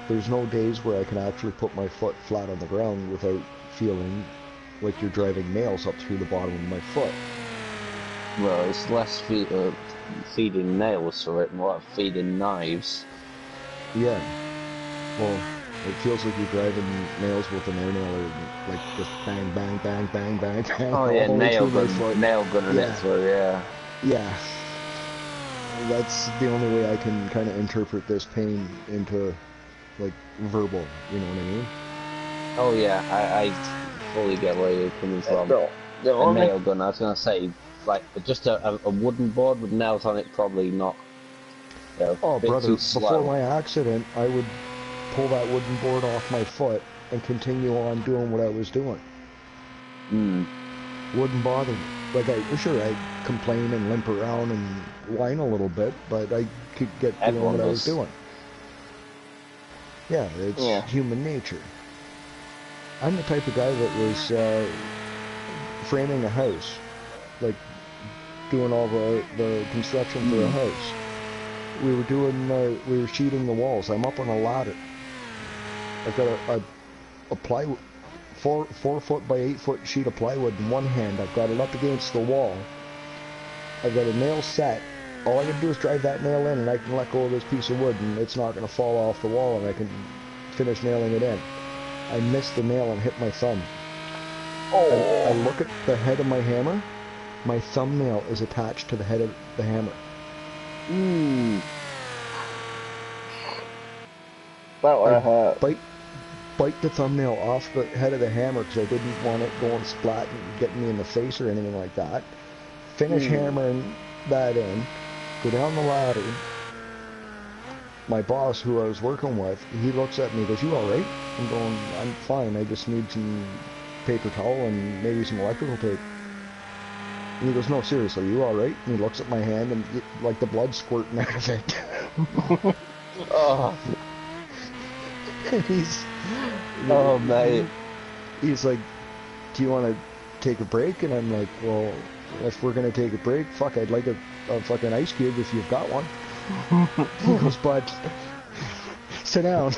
There's no days where I can actually put my foot flat on the ground without feeling like you're driving nails up through the bottom of my foot. Well, it's less feeding nails for it, more like feeding knives. Yeah. Well, it feels like you're driving nails with an air nail, or like just bang, bang, bang, bang, bang, bang. Oh yeah, all the way nail through my gun, foot. nail gunning Yeah. it through. Yeah. Yeah. That's the only way I can kind of interpret this pain into, like, verbal, you know what I mean? Oh yeah, I fully get where you're coming from. The A only nail gun, I was gonna say, like just a wooden board with nails on it, probably not. You know, Oh, a bit brother, too before slow. my accident, I would pull that wooden board off my foot and continue on doing what I was doing. Mm. Wouldn't bother me. Like, sure, I'd complain and limp around and whine a little bit, but I could get doing Everyone what I was does. doing. Yeah, it's Yeah. human nature. I'm the type of guy that was framing a house, like doing all the construction for a house. We were sheeting the walls. I'm up on a ladder. I've got a plywood, 4 foot by 8 foot sheet of plywood in one hand. I've got it up against the wall. I've got a nail set. All I gotta do is drive that nail in and I can let go of this piece of wood and it's not gonna fall off the wall and I can finish nailing it in. I missed the nail and hit my thumb. I look at the head of my hammer. My thumbnail is attached to the head of the hammer. Mm. that would I have hurt. bite the thumbnail off the head of the hammer because I didn't want it going splat and getting me in the face or anything like that. Finish hammering that in, go down the ladder. My boss, who I was working with, he looks at me and goes, "You alright?" I'm going, "I'm fine, I just need some paper towel and maybe some electrical tape." And he goes, "No, seriously, you alright?" And he looks at my hand and like the blood squirting out of it. Oh, And he's oh, mate. he's like, "Do you want to take a break?" And I'm like, "Well, if we're gonna take a break, fuck, I'd like a fucking ice cube if you've got one." He goes, "Bud, sit down."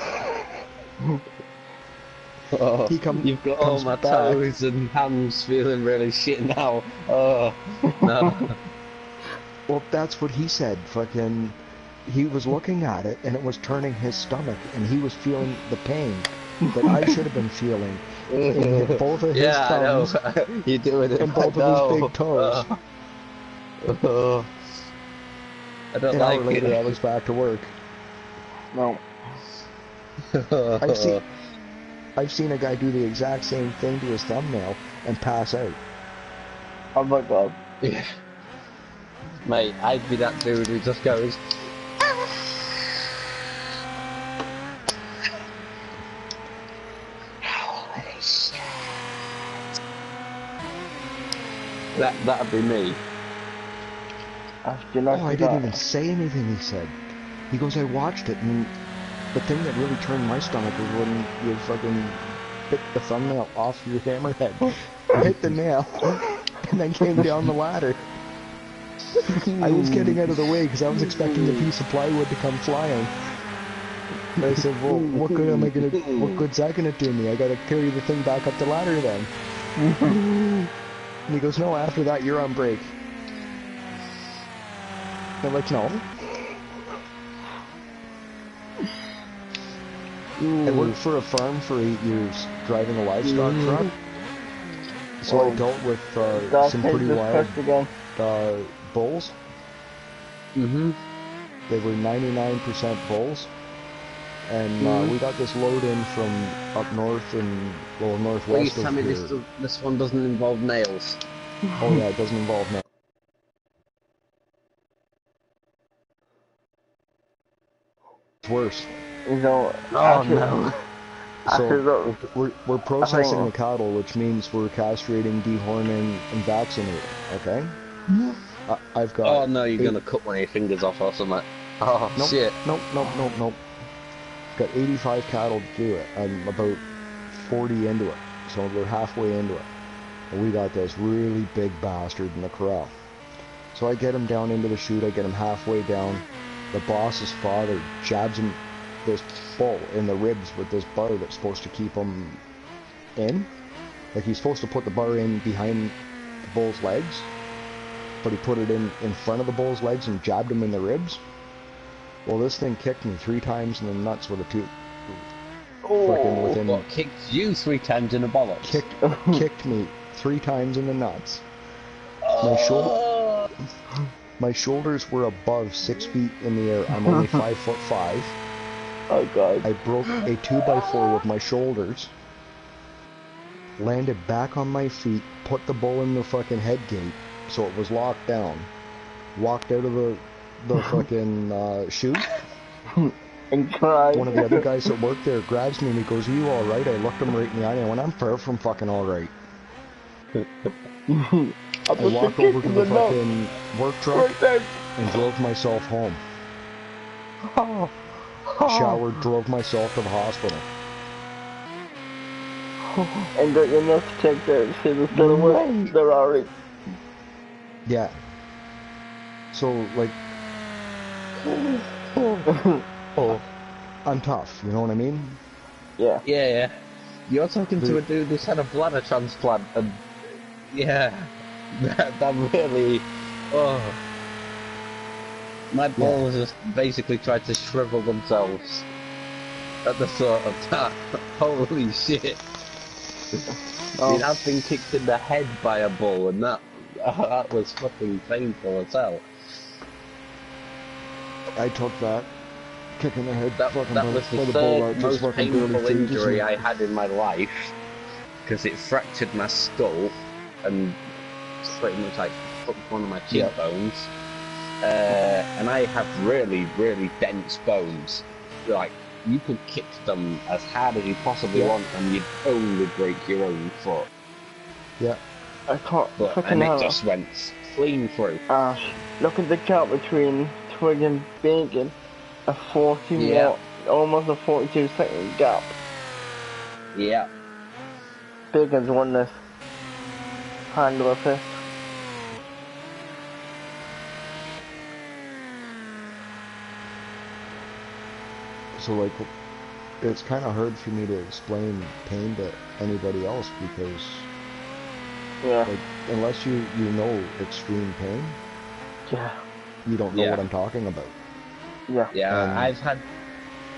Oh, He you've got all comes my back. toes and hands feeling really shit now. Oh, no. Well, that's what he said. Fucking, he was looking at it and it was turning his stomach, and he was feeling the pain that I should have been feeling in both of his Yeah, I know. thumbs You're doing it. and both I of his know. big toes. Oh. I don't An like hour later, it. I was back to work. No. I've seen a guy do the exact same thing to his thumbnail and pass out. Oh my god. Yeah. Mate, I'd be that dude who just goes. That'd be me. After you Oh, I didn't even say anything, he said. He goes, "I watched it, and the thing that really turned my stomach was when you fucking bit the thumbnail off your hammerhead, hit the nail, and then came down the ladder." I was getting out of the way because I was expecting the piece of plywood to come flying. And I said, "Well, what good's that gonna do me? I gotta carry the thing back up the ladder then." And he goes, "No, after that you're on break." I'm like, "No." I worked for a farm for 8 years, driving a livestock truck. So I dealt with some pretty wild again. bulls. Mm-hmm. They were 99% bulls. And we got this load in from up north and, well, Please northwest tell of me here. this one doesn't involve nails. Oh yeah, it doesn't involve nails. It's worse. So, Oh no. So we're processing the cattle, which means we're castrating, dehorning, and vaccinating. Okay. I've got. Oh no, you're gonna cut one of your fingers off or something. Oh Nope, shit. nope. Got 85 cattle to do it. I'm about 40 into it, so we're halfway into it. And we got this really big bastard in the corral. So I get him down into the chute. I get him halfway down. The boss's father jabs him this bull in the ribs with this bar that's supposed to keep him in. Like, he's supposed to put the bar in behind the bull's legs, but he put it in front of the bull's legs and jabbed him in the ribs. Well, this thing kicked me 3 times in the nuts with a tooth. Freaking within. What, kicked you 3 times in the bollocks? Kicked me 3 times in the nuts. My shoulders were above 6 feet in the air. I'm only 5'5". Oh god. I broke a 2x4 with my shoulders. landed back on my feet, put the bull in the fucking head gate so it was locked down, walked out of the fucking chute. And cried. One of the other guys that worked there grabs me and he goes, "Are you alright?" I looked him right in the eye and I went, "I'm far from fucking alright." I walked over to the fucking work truck and drove myself home. Showered, drove myself to the hospital. And got your nuts checked out, see the still away. They're alright. Yeah. So, like, I'm tough, you know what I mean? Yeah. Yeah. You're talking to a dude who's had a bladder transplant, and yeah, that really, my balls just basically tried to shrivel themselves at the thought of that. Holy shit. Oh. I've been kicked in the head by a bull, and that was fucking painful as hell. I took that kick in the head. That was the third most painful injury I had in my life, because it fractured my skull and pretty much like fucked one of my cheekbones. And I have really, really dense bones. Like, you could kick them as hard as you possibly want and you'd only break your own foot. Yeah. I can't and it just went clean through. Ash, look at the gap between Twig and Bacon. A 40 almost a 42-second gap. Yeah. Bacon's won this. Hand over fist. So, like, it's kind of hard for me to explain pain to anybody else because, like, unless you know extreme pain, you don't know what I'm talking about. Yeah. I've had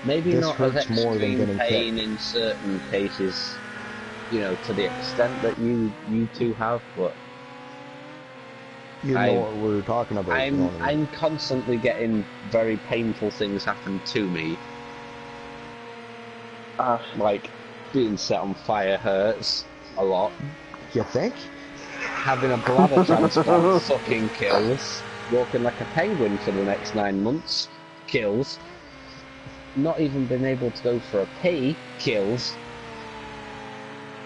maybe this not as hurts more than extreme getting pain kicked. in certain cases, you know, to the extent that you two have, but You know what we're talking about. I'm you know what I mean? I'm constantly getting very painful things happen to me. Like being set on fire hurts a lot. You think? Having a bladder transplant fucking kills. Walking like a penguin for the next 9 months kills. Not even being able to go for a pee kills.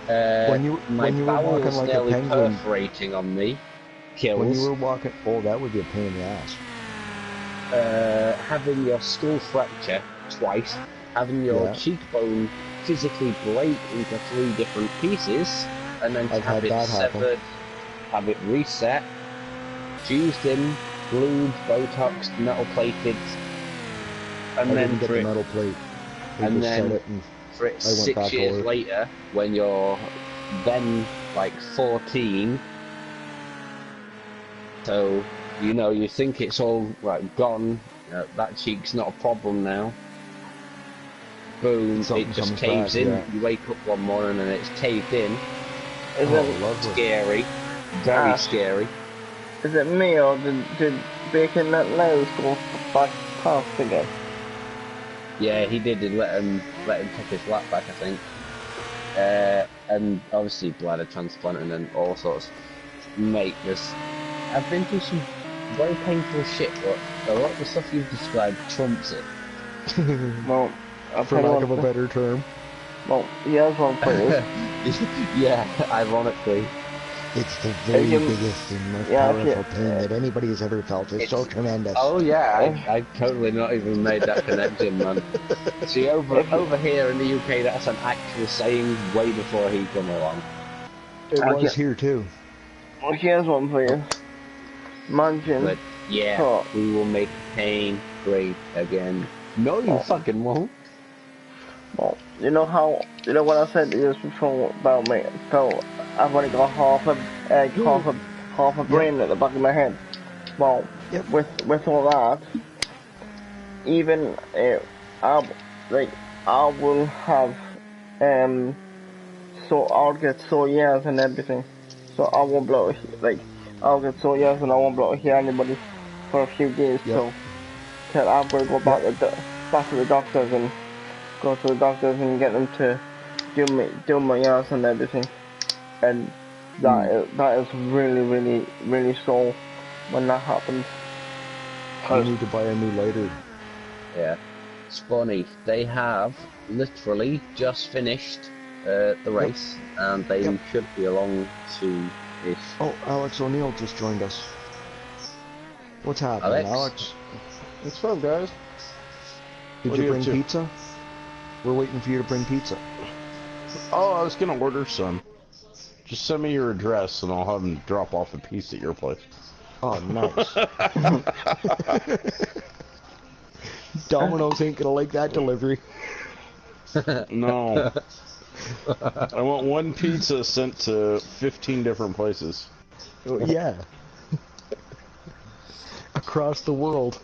When you my were bowels walking like a nearly penguin, perforating on me kills. when you were walking, that would be a pain in the ass. Having your skull fracture twice, having your cheekbone physically break into 3 different pieces, and then to have it severed, have it reset, fused in, glued, Botoxed, metal plated, and then get the metal plate. and then for it 6 years later, when you're then like 14, so you know you think it's all like gone, that cheek's not a problem now. Boom, it just caves in. You wake up one morning and it's caved in. Lovely. Scary, very scary. Is it me or did Bacon let Lowes go back past again? Yeah, he did. He let him take his lap back, I think. And obviously bladder transplanting and all sorts. Mate, I've been through some very painful shit, but a lot of the stuff you've described trumps it. Well, for lack of a better term. Well, here's one for you. Yeah, ironically. It's the very biggest and most powerful pain that anybody has ever felt. It's so tremendous. Oh yeah, I totally not even made that connection, man. See, over here in the UK, that's an actual saying way before he come along. It was here too. Well, here's one for you. Imagine. But yeah, we will make pain great again. No, you fucking won't. Well, you know what I said to you before about me? So I've only got half a brain at the back of my head. Well, with all that, even I will have so I'll get sore ears and everything. So I won't blow I'll get sore ears and I won't blow hear anybody for a few days. So I'm going to go back to the doctors and go to the doctors and get them to do my ears and everything. and that is really, really, really slow when that happens. I need to buy a new lighter. Yeah. It's funny, they have literally just finished the race, and they Yep. should be along to this. Oh, Alex O'Neill just joined us. What's happening, Alex? Alex? What's up, guys? Did What you are you bring up to? pizza? We're waiting for you to bring pizza. Oh, I was gonna order some. Just send me your address and I'll have them drop off a piece at your place. Oh, nice. Domino's ain't gonna like that delivery. No. I want one pizza sent to 15 different places. Yeah. Across the world.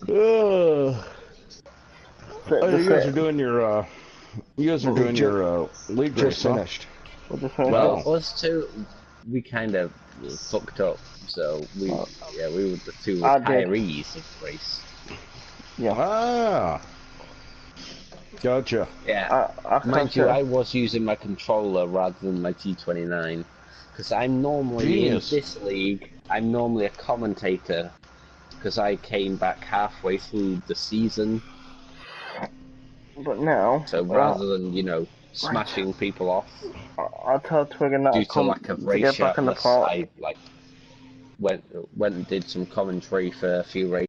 Oh, you guys are doing your league race, Just huh? finished. Well, Wow. us two, we kind of fucked up, so we were the two I did. retirees of the race. Ah. Gotcha. Yeah. I Mind you, can't I was using my controller rather than my T29, because I'm normally Genius. in this league. I'm normally a commentator, because I came back halfway through the season. but now, So rather than smashing people off I'll tell Twiggen that due I'll to come lack of to race get back in the sharpness, park. I went and did some commentary for a few races.